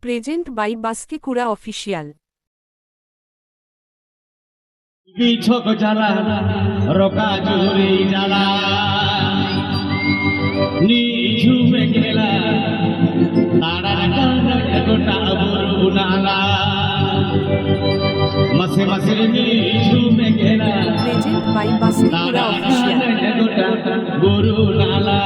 Present by বাস্কিকুড়া official. বিছক জ্বালা রকা জুরি জ্বালা নিঝুমে গেলা তারার কানের গোটা বুরু নালা মাসে মাসে নিঝুমে গেলা প্রেজেন্ট বাই বাস্কিকুড়া তারার অফিসিয়াল। কানের গোটা বুরু নালা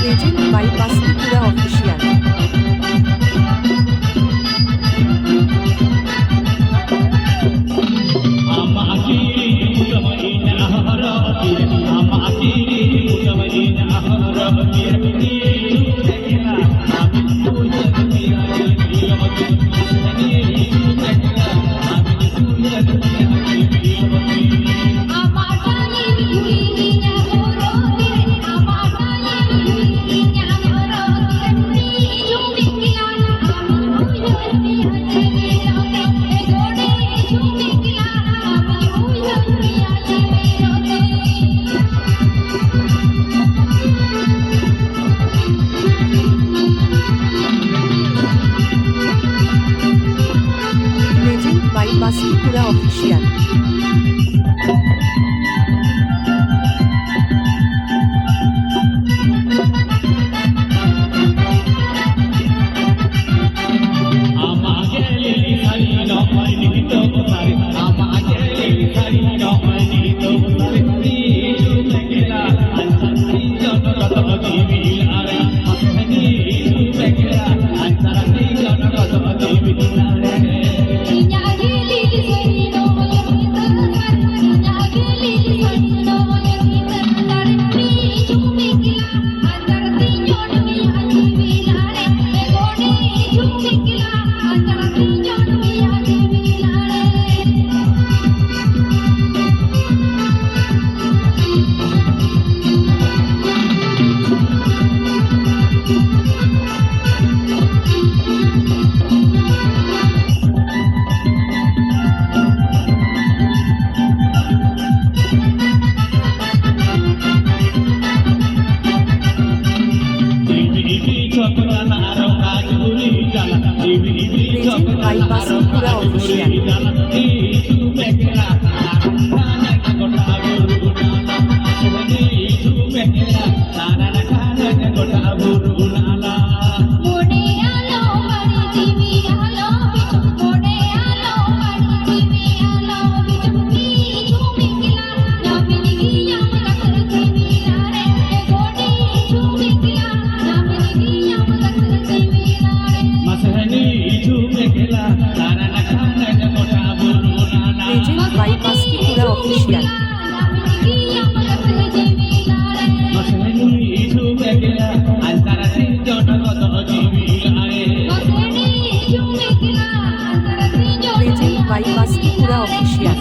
প্রেজেন্ট বাই বাস্কিকুড়া অফিসিয়াল। প্রেজেন্ট বাই বাস্কিকুড়া অফিসিয়াল। প্রেজেন্ট বাই বাস্কিকুড়া অফিসিয়াল। প্রেজেন্ট বাই বাস্কিকুড়া অফিসিয়াল। প্রেজেন্ট বাই বাস্কিকুড়া অফিসিয়াল।